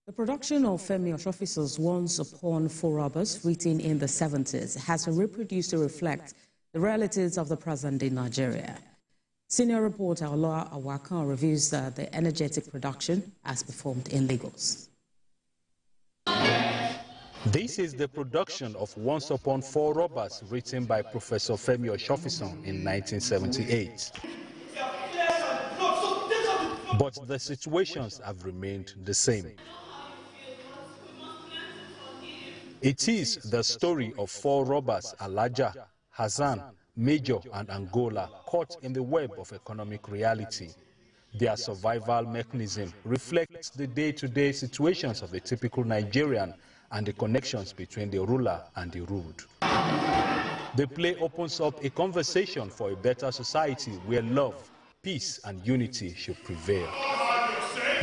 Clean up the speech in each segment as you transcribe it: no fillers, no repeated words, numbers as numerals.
The production of Femi Osofisan's Once Upon Four Robbers, written in the 70s, has been reproduced to reflect the realities of the present-day Nigeria. Senior reporter Ola Awakan reviews the energetic production as performed in Lagos. This is the production of Once Upon Four Robbers, written by Professor Femi Osofisan in 1978. But the situations have remained the same. It is the story of four robbers, Alaja, Hassan, Major and Angola, caught in the web of economic reality. Their survival mechanism reflects the day-to-day situations of the typical Nigerian and the connections between the ruler and the ruled. The play opens up a conversation for a better society where love, peace and unity should prevail.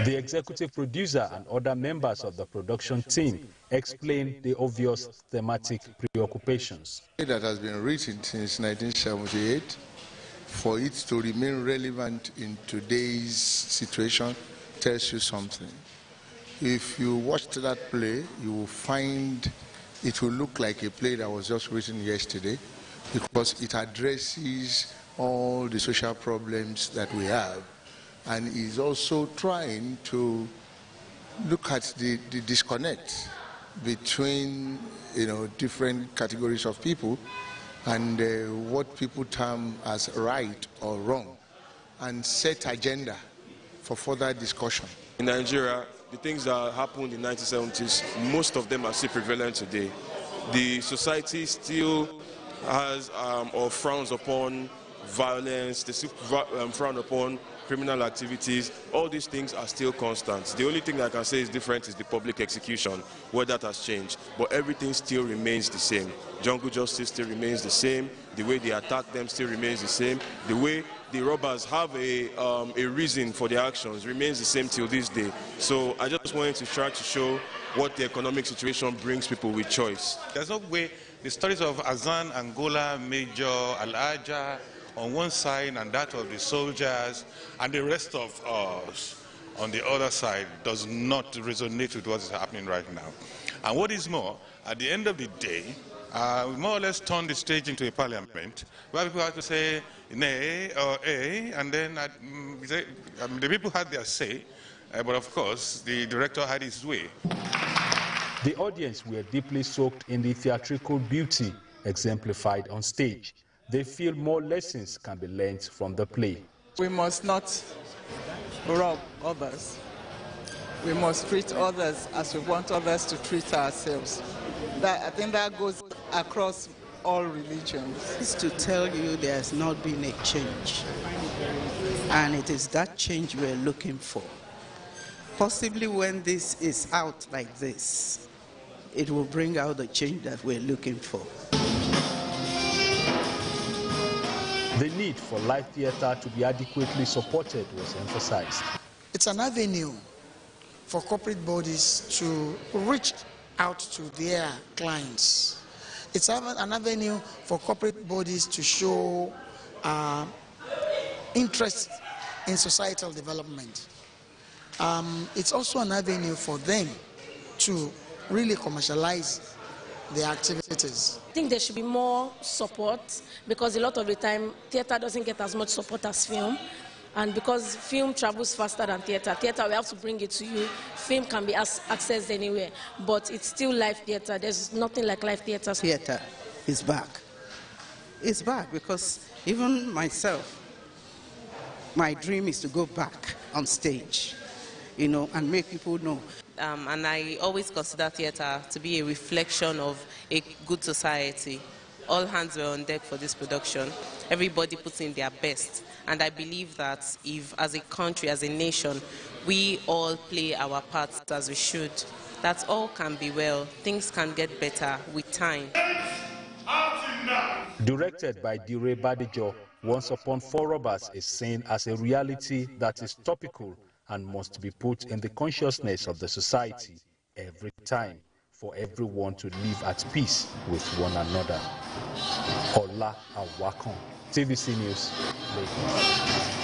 The executive producer and other members of the production team explain the obvious thematic preoccupations. That has been written since 1978, for it to remain relevant in today's situation tells you something. If you watch that play, you will find it will look like a play that was just written yesterday, because it addresses all the social problems that we have, and is also trying to look at the disconnect between different categories of people and what people term as right or wrong, and set agenda for further discussion. In Nigeria, the things that happened in the 1970s, most of them are still prevalent today. The society still has or frowns upon violence, they still frown upon criminal activities. All these things are still constant. The only thing I can say is different is the public execution, where that has changed. But everything still remains the same. Jungle justice still remains the same. The way they attack them still remains the same. The way the robbers have a reason for their actions remains the same till this day. So I just wanted to try to show what the economic situation brings people with choice. There's no way the stories of Hassan, Angola, Major, Alaja on one side and that of the soldiers and the rest of us on the other side does not resonate with what is happening right now. And what is more, at the end of the day, we more or less turned the stage into a parliament where people have to say nay or a, and then the people had their say, but of course the director had his way. The audience were deeply soaked in the theatrical beauty exemplified on stage. They feel more lessons can be learned from the play. We must not rob others. We must treat others as we want others to treat ourselves. I think that goes across all religions. It's to tell you there has not been a change. And it is that change we're looking for. Possibly when this is out like this, it will bring out the change that we're looking for. The need for live theatre to be adequately supported was emphasized. It's an avenue for corporate bodies to reach out to their clients. It's an avenue for corporate bodies to show interest in societal development. It's also an avenue for them to really commercialize their activities. I think there should be more support, because a lot of the time theatre doesn't get as much support as film, and because film travels faster than theatre, we have to bring it to you. Film can be accessed anywhere, but it's still live theatre. There's nothing like live theatre. Theatre is back. It's back because even myself, my dream is to go back on stage, and make people know. And I always consider theatre to be a reflection of a good society. All hands were on deck for this production. Everybody puts in their best. And I believe that if, as a country, as a nation, we all play our parts as we should, that all can be well. Things can get better with time. Directed by Dire Badijo, Once Upon Four Robbers is seen as a reality that is topical and must be put in the consciousness of the society every time for everyone to live at peace with one another. Ola Awakan, TVC News, Lagos.